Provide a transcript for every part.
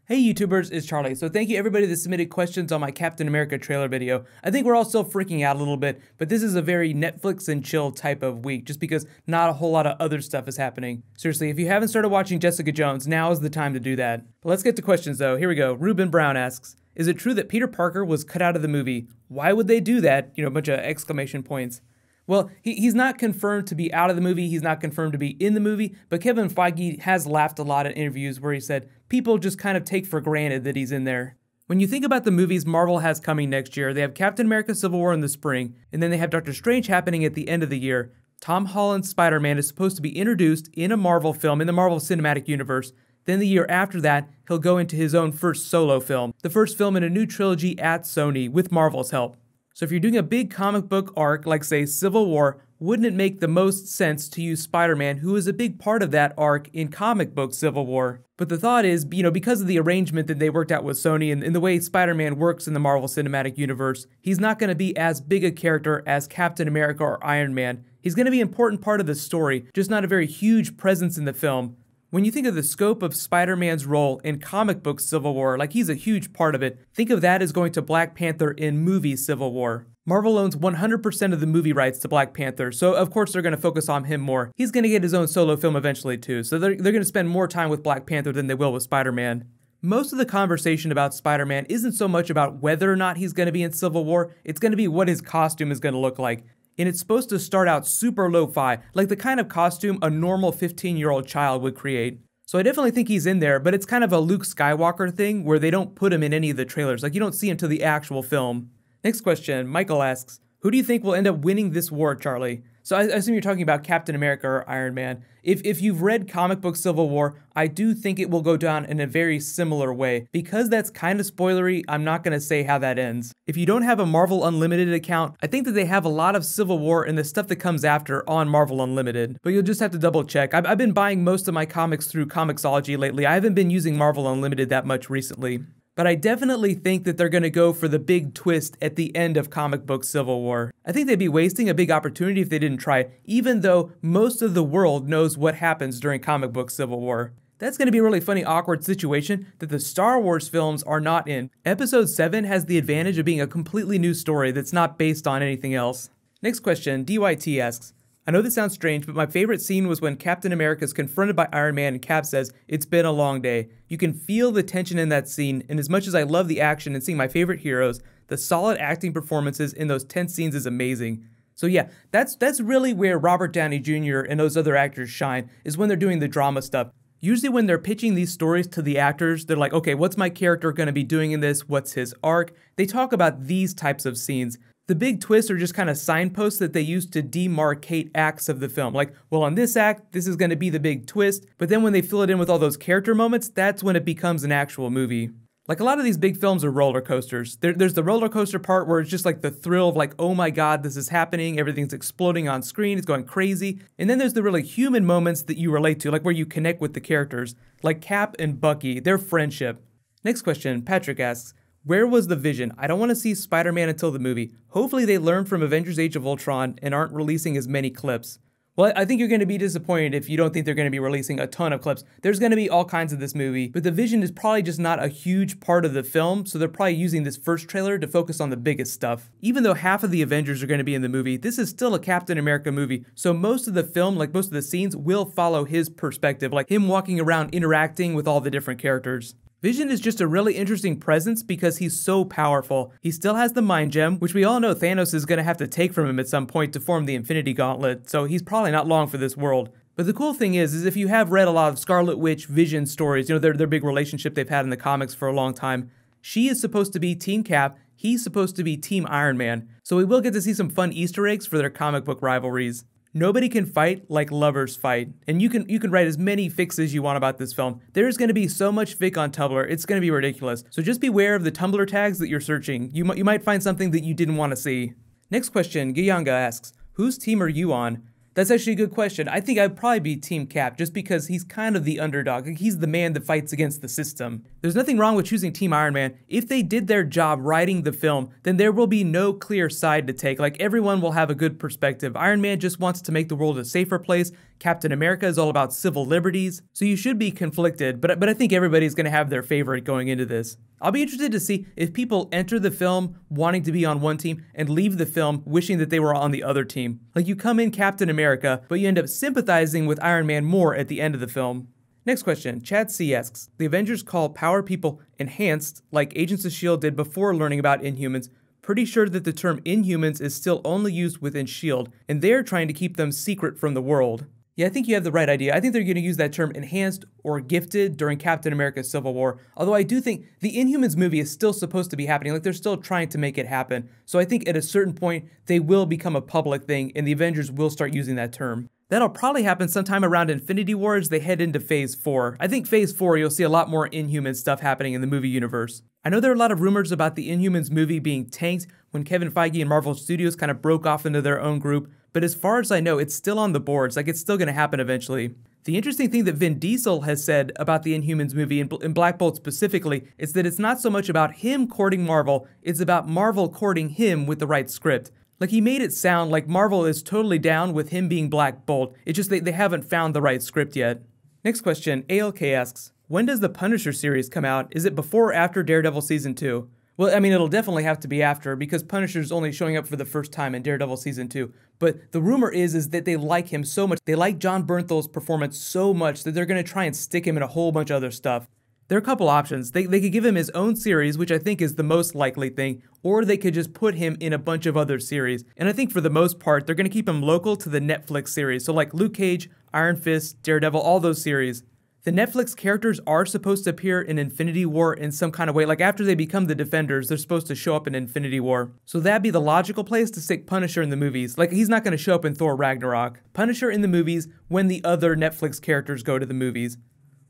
Hey YouTubers, it's Charlie. So thank you everybody that submitted questions on my Captain America trailer video. I think we're all still freaking out a little bit, but this is a very Netflix and chill type of week just because not a whole lot of other stuff is happening. Seriously, if you haven't started watching Jessica Jones, now is the time to do that. But let's get to questions though. Here we go. Ruben Brown asks, is it true that Peter Parker was cut out of the movie? Why would they do that? A bunch of exclamation points. Well, he's not confirmed to be out of the movie, he's not confirmed to be in the movie, but Kevin Feige has laughed a lot in interviews where he said people just kind of take for granted that he's in there. When you think about the movies Marvel has coming next year, they have Captain America Civil War in the spring, and then they have Doctor Strange happening at the end of the year. Tom Holland's Spider-Man is supposed to be introduced in a Marvel film, in the Marvel Cinematic Universe. Then the year after that, he'll go into his own first solo film, the first film in a new trilogy at Sony with Marvel's help. So if you're doing a big comic book arc, like say Civil War, wouldn't it make the most sense to use Spider-Man, who is a big part of that arc in comic book Civil War? But the thought is, because of the arrangement that they worked out with Sony and the way Spider-Man works in the Marvel Cinematic Universe, he's not going to be as big a character as Captain America or Iron Man. He's going to be an important part of the story, just not a very huge presence in the film. When you think of the scope of Spider-Man's role in comic book Civil War, like he's a huge part of it, think of that as going to Black Panther in movie Civil War. Marvel owns 100% of the movie rights to Black Panther, so of course they're going to focus on him more. He's going to get his own solo film eventually too, so they're going to spend more time with Black Panther than they will with Spider-Man. Most of the conversation about Spider-Man isn't so much about whether or not he's going to be in Civil War, it's going to be what his costume is going to look like. And it's supposed to start out super lo-fi, like the kind of costume a normal 15-year-old child would create. So I definitely think he's in there, but it's kind of a Luke Skywalker thing where they don't put him in any of the trailers, like you don't see him till the actual film. Next question, Michael asks, who do you think will end up winning this war, Charlie? So I assume you're talking about Captain America or Iron Man. If you've read comic book Civil War, I do think it will go down in a very similar way. Because that's kind of spoilery, I'm not going to say how that ends. If you don't have a Marvel Unlimited account, I think that they have a lot of Civil War and the stuff that comes after on Marvel Unlimited. But you'll just have to double check. I've been buying most of my comics through Comixology lately. I haven't been using Marvel Unlimited that much recently. But I definitely think that they're going to go for the big twist at the end of comic book Civil War. I think they'd be wasting a big opportunity if they didn't try it, even though most of the world knows what happens during comic book Civil War. That's going to be a really funny, awkward situation that the Star Wars films are not in. Episode 7 has the advantage of being a completely new story that's not based on anything else. Next question, DYT asks, I know this sounds strange, but my favorite scene was when Captain America is confronted by Iron Man and Cap says, "It's been a long day." You can feel the tension in that scene, and as much as I love the action and seeing my favorite heroes, the solid acting performances in those tense scenes is amazing. So yeah, that's really where Robert Downey Jr. and those other actors shine, is when they're doing the drama stuff. Usually when they're pitching these stories to the actors, they're like, okay, what's my character going to be doing in this? What's his arc? They talk about these types of scenes. The big twists are just kind of signposts that they use to demarcate acts of the film. Like, well, on this act, this is going to be the big twist, but then when they fill it in with all those character moments, that's when it becomes an actual movie. Like, a lot of these big films are roller coasters. There's the roller coaster part where it's just like the thrill of like, oh my god, this is happening, everything's exploding on screen, it's going crazy. And then there's the really human moments that you relate to, like where you connect with the characters, like Cap and Bucky, their friendship. Next question, Patrick asks, where was the vision? I don't want to see Spider-Man until the movie. Hopefully they learn from Avengers Age of Ultron and aren't releasing as many clips. Well, I think you're going to be disappointed if you don't think they're going to be releasing a ton of clips. There's going to be all kinds of this movie, but the vision is probably just not a huge part of the film, so they're probably using this first trailer to focus on the biggest stuff. Even though half of the Avengers are going to be in the movie, this is still a Captain America movie, so most of the film, like most of the scenes, will follow his perspective, like him walking around interacting with all the different characters. Vision is just a really interesting presence because he's so powerful. He still has the Mind Gem, which we all know Thanos is going to have to take from him at some point to form the Infinity Gauntlet, so he's probably not long for this world. But the cool thing is if you have read a lot of Scarlet Witch Vision stories, their big relationship they've had in the comics for a long time, she is supposed to be Team Cap, he's supposed to be Team Iron Man, so we will get to see some fun Easter eggs for their comic book rivalries. Nobody can fight like lovers fight, and you can write as many fics as you want about this film. There's going to be so much fic on Tumblr, it's going to be ridiculous. So just beware of the Tumblr tags that you're searching. You might find something that you didn't want to see. Next question, Giyanga asks, whose team are you on? That's actually a good question. I think I'd probably be Team Cap just because he's kind of the underdog. He's the man that fights against the system. There's nothing wrong with choosing Team Iron Man. If they did their job writing the film, then there will be no clear side to take. Like, everyone will have a good perspective. Iron Man just wants to make the world a safer place. Captain America is all about civil liberties, so you should be conflicted, but I think everybody's going to have their favorite going into this. I'll be interested to see if people enter the film wanting to be on one team and leave the film wishing that they were on the other team. Like you come in Captain America, but you end up sympathizing with Iron Man more at the end of the film. Next question, Chad C asks, the Avengers call power people enhanced like Agents of S.H.I.E.L.D. did before learning about Inhumans. Pretty sure that the term Inhumans is still only used within S.H.I.E.L.D., and they're trying to keep them secret from the world. Yeah, I think you have the right idea. I think they're going to use that term enhanced or gifted during Captain America Civil War. Although I do think the Inhumans movie is still supposed to be happening. Like they're still trying to make it happen. So I think at a certain point, they will become a public thing and the Avengers will start using that term. That'll probably happen sometime around Infinity War as they head into Phase 4. I think Phase 4, you'll see a lot more Inhuman stuff happening in the movie universe. I know there are a lot of rumors about the Inhumans movie being tanked when Kevin Feige and Marvel Studios kind of broke off into their own group, but as far as I know, it's still on the boards, like it's still going to happen eventually. The interesting thing that Vin Diesel has said about the Inhumans movie, and Black Bolt specifically, is that it's not so much about him courting Marvel, it's about Marvel courting him with the right script. Like he made it sound like Marvel is totally down with him being Black Bolt, it's just they haven't found the right script yet. Next question, ALK asks, when does the Punisher series come out? Is it before or after Daredevil Season 2? Well, I mean, it'll definitely have to be after because Punisher's only showing up for the first time in Daredevil Season 2. But the rumor is that they like him so much, they like Jon Bernthal's performance so much that they're going to try and stick him in a whole bunch of other stuff. There are a couple options. They could give him his own series, which I think is the most likely thing, or they could just put him in a bunch of other series. And I think for the most part, they're going to keep him local to the Netflix series. So like Luke Cage, Iron Fist, Daredevil, all those series. The Netflix characters are supposed to appear in Infinity War in some kind of way. Like after they become the Defenders, they're supposed to show up in Infinity War. So that'd be the logical place to stick Punisher in the movies. Like he's not going to show up in Thor Ragnarok. Punisher in the movies when the other Netflix characters go to the movies.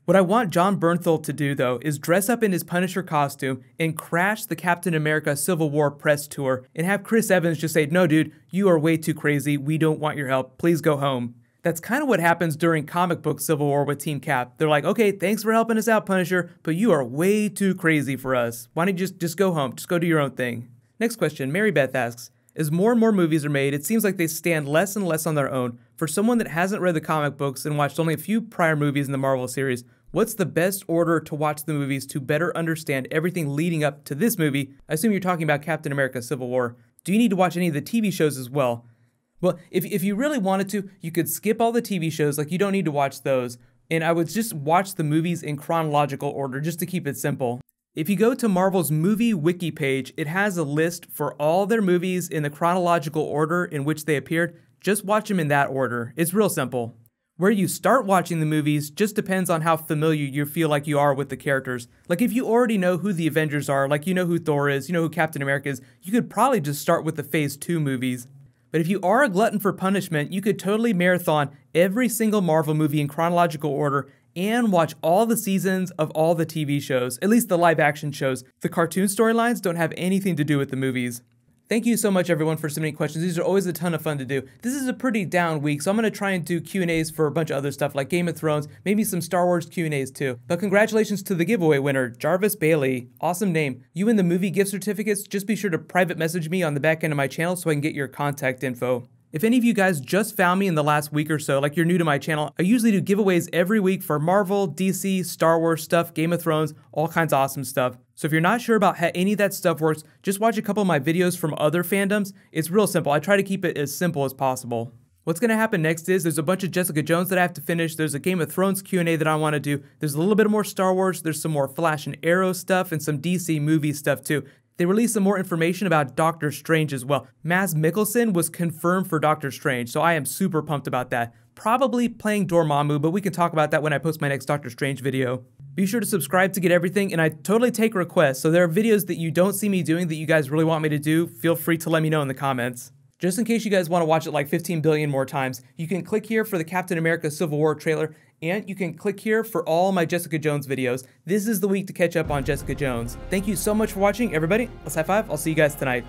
What I want Jon Bernthal to do, though, is dress up in his Punisher costume and crash the Captain America Civil War press tour and have Chris Evans just say, no, dude, you are way too crazy. We don't want your help. Please go home. That's kind of what happens during comic book Civil War with Team Cap. They're like, okay, thanks for helping us out, Punisher, but you are way too crazy for us. Why don't you just go home? Just go do your own thing. Next question, Mary Beth asks, as more and more movies are made, it seems like they stand less and less on their own. For someone that hasn't read the comic books and watched only a few prior movies in the Marvel series, what's the best order to watch the movies to better understand everything leading up to this movie? I assume you're talking about Captain America Civil War. Do you need to watch any of the TV shows as well? Well, if you really wanted to, you could skip all the TV shows, like you don't need to watch those, and I would just watch the movies in chronological order, just to keep it simple. If you go to Marvel's movie wiki page, it has a list for all their movies in the chronological order in which they appeared. Just watch them in that order. It's real simple. Where you start watching the movies just depends on how familiar you feel like you are with the characters. Like if you already know who the Avengers are, like you know who Thor is, you know who Captain America is, you could probably just start with the Phase 2 movies. But if you are a glutton for punishment, you could totally marathon every single Marvel movie in chronological order and watch all the seasons of all the TV shows, at least the live action shows. The cartoon storylines don't have anything to do with the movies. Thank you so much, everyone, for submitting questions. These are always a ton of fun to do. This is a pretty down week, so I'm going to try and do Q&As for a bunch of other stuff like Game of Thrones, maybe some Star Wars Q&As too. But congratulations to the giveaway winner, Jarvis Bailey. Awesome name. You win the movie gift certificates. Just be sure to private message me on the back end of my channel so I can get your contact info. If any of you guys just found me in the last week or so, like you're new to my channel, I usually do giveaways every week for Marvel, DC, Star Wars stuff, Game of Thrones, all kinds of awesome stuff. So if you're not sure about how any of that stuff works, just watch a couple of my videos from other fandoms. It's real simple. I try to keep it as simple as possible. What's going to happen next is there's a bunch of Jessica Jones that I have to finish. There's a Game of Thrones Q&A that I want to do. There's a little bit more Star Wars. There's some more Flash and Arrow stuff and some DC movie stuff too. They released some more information about Doctor Strange as well. Mads Mikkelsen was confirmed for Doctor Strange, so I am super pumped about that. Probably playing Dormammu, but we can talk about that when I post my next Doctor Strange video. Be sure to subscribe to get everything, and I totally take requests, so there are videos that you don't see me doing that you guys really want me to do. Feel free to let me know in the comments. Just in case you guys want to watch it like 15 billion more times, you can click here for the Captain America Civil War trailer, and you can click here for all my Jessica Jones videos. This is the week to catch up on Jessica Jones. Thank you so much for watching, everybody. Let's high five. I'll see you guys tonight.